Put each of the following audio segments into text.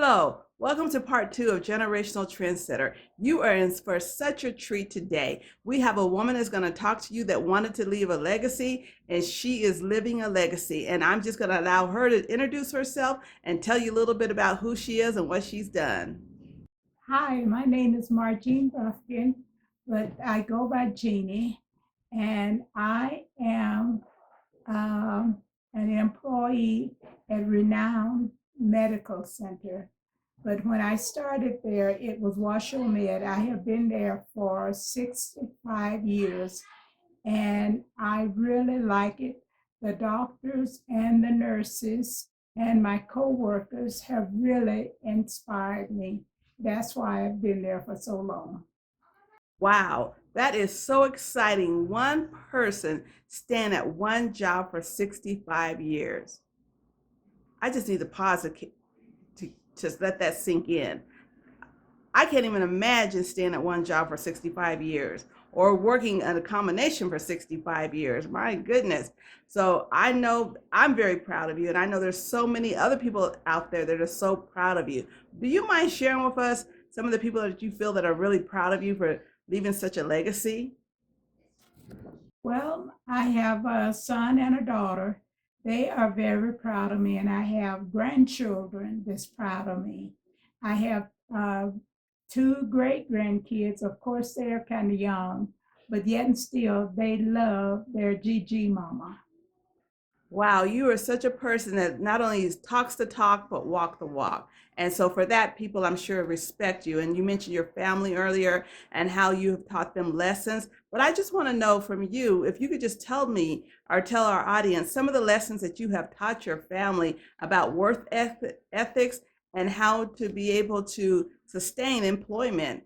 Hello, welcome to part two of Generational Trendsetter. You are in for such a treat today. We have a woman that's going to talk to you that wanted to leave a legacy, and she is living a legacy. And I'm just going to allow her to introduce herself and tell you a little bit about who she is and what she's done. Hi, my name is Margene, but I go by Jeanie, and I am an employee at Renowned Medical Center. But when I started there, it was Washoe Med. I have been there for 65 years, and I really like it. The doctors and the nurses and my coworkers have really inspired me. That's why I've been there for so long. Wow, that is so exciting. One person staying at one job for 65 years. I just need to pause to just let that sink in. I can't even imagine staying at one job for 65 years or working at a combination for 65 years. My goodness. So I know I'm very proud of you, and I know there's so many other people out there that are so proud of you. Do you mind sharing with us some of the people that you feel that are really proud of you for leaving such a legacy? Well, I have a son and a daughter. They are very proud of me, and I have grandchildren that's proud of me. I have two great grandkids. Of course, they're kind of young, but yet and still, they love their Gigi mama. Wow, you are such a person that not only talks the talk, but walk the walk. And so for that, people, I'm sure, respect you. And you mentioned your family earlier and how you have taught them lessons. But I just want to know from you, if you could just tell me or tell our audience some of the lessons that you have taught your family about ethics and how to be able to sustain employment.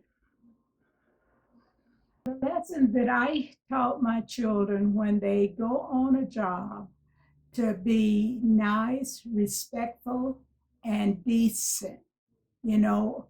The lesson that I taught my children when they go on a job to be nice, respectful, and decent. You know,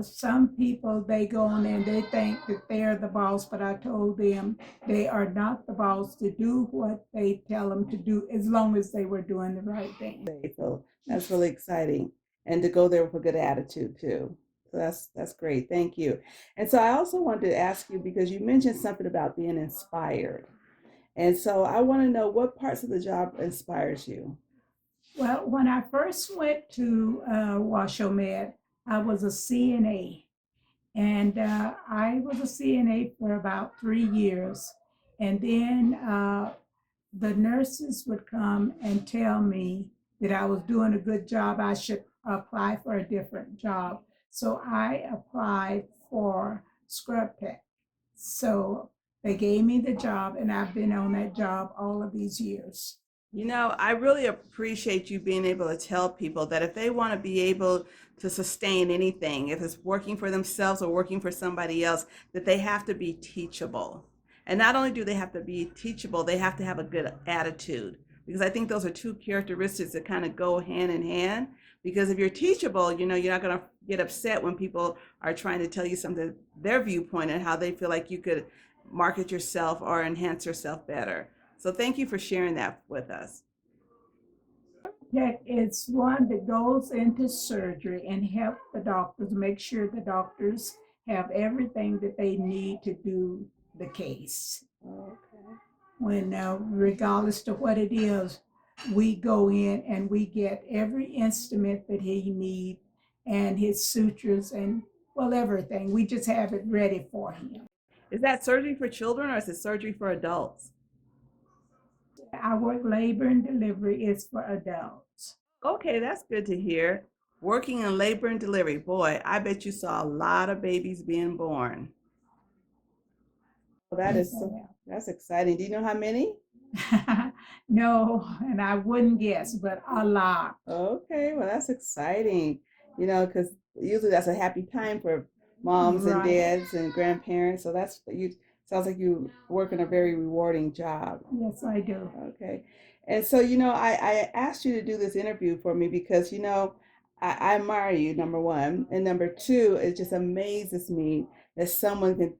some people they go on and they think that they're the boss, but I told them they are not the boss to do what they tell them to do as long as they were doing the right thing. So that's really exciting. And to go there with a good attitude too. So that's great. Thank you. And so I also wanted to ask you because you mentioned something about being inspired. And so I want to know what parts of the job inspires you. Well, when I first went to Washoe Med, I was a CNA. And I was a CNA for about 3 years. And then the nurses would come and tell me that I was doing a good job. I should apply for a different job. So I applied for scrub tech. So they gave me the job, and I've been on that job all of these years. You know, I really appreciate you being able to tell people that if they want to be able to sustain anything, if it's working for themselves or working for somebody else, that they have to be teachable. And not only do they have to be teachable, they have to have a good attitude. Because I think those are two characteristics that kind of go hand in hand. Because if you're teachable, you know, you're not going to get upset when people are trying to tell you something, their viewpoint and how they feel like you could market yourself or enhance yourself better. So thank you for sharing that with us. That it's one that goes into surgery and help the doctors make sure the doctors have everything that they need to do the case. Okay. When, regardless to what it is, we go in and we get every instrument that he needs and his sutures and well, everything. We just have it ready for him. Is that surgery for children or is it surgery for adults? Our work labor and delivery is for adults. Okay, that's good to hear. Working in labor and delivery, boy, I bet you saw a lot of babies being born. Well, that Yes, is so, that's exciting. Do you know how many? No, and I wouldn't guess, but a lot. Okay, well, that's exciting. You know, because usually that's a happy time for moms and Right. dads and grandparents. So that's you sounds like you work in a very rewarding job. Yes, I do. Okay. And so, you know, I asked you to do this interview for me because, you know, I admire you, number one. And number two, it just amazes me that someone can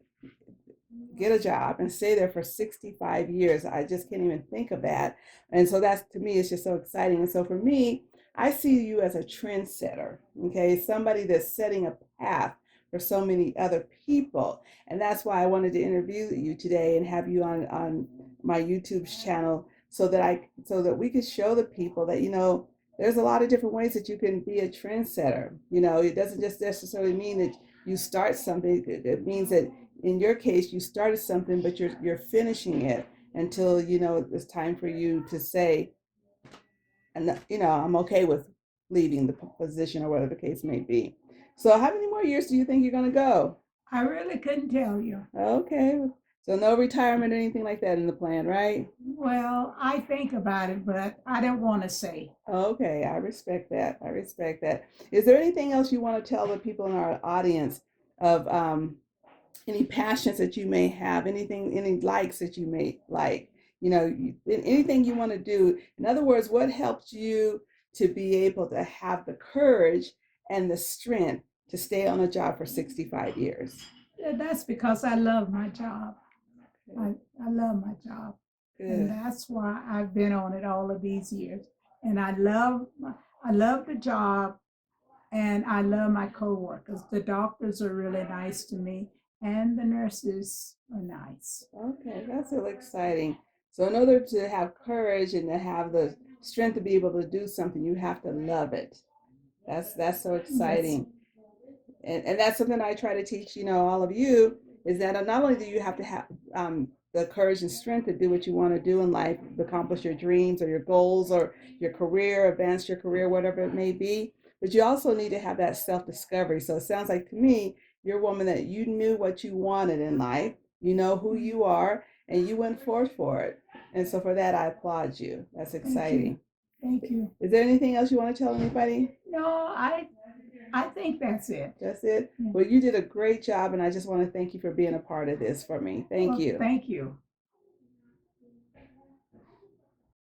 get a job and stay there for 65 years. I just can't even think of that. And so that's to me, it's just so exciting. And so for me, I see you as a trendsetter, okay? Somebody that's setting a path for so many other people. And that's why I wanted to interview you today and have you on my YouTube channel so that we could show the people that, there's a lot of different ways that you can be a trendsetter. It doesn't just necessarily mean that you start something. It means that in your case, you started something, but you're finishing it until it's time for you to say, and I'm okay with leaving the position or whatever the case may be. So how many more years do you think you're going to go? I really couldn't tell you. Okay. So no retirement or anything like that in the plan, right? Well, I think about it, but I don't want to say. Okay, I respect that. I respect that. Is there anything else you want to tell the people in our audience of any passions that you may have, anything, any likes that you may like, anything you want to do? In other words, what helped you to be able to have the courage and the strength to stay on a job for 65 years? That's because I love my job. I love my job. And Good. that's why I've been on it all of these years. And I love the job, and I love my coworkers. The doctors are really nice to me, and the nurses are nice. Okay, that's really exciting. So in order to have courage and to have the strength to be able to do something, you have to love it. That's so Yes. exciting. And that's something I try to teach, all of you, is that not only do you have to have the courage and strength to do what you want to do in life, accomplish your dreams or your goals or your career, advance your career, whatever it may be, but you also need to have that self-discovery. So it sounds like to me, you're a woman that you knew what you wanted in life, you know who you are, and you went forth for it. And so for that, I applaud you. That's exciting. Thank you. Is there anything else you want to tell anybody? No, I think that's it. That's it? Yeah. Well, you did a great job, and I just want to thank you for being a part of this for me. Thank Well, you. Thank you.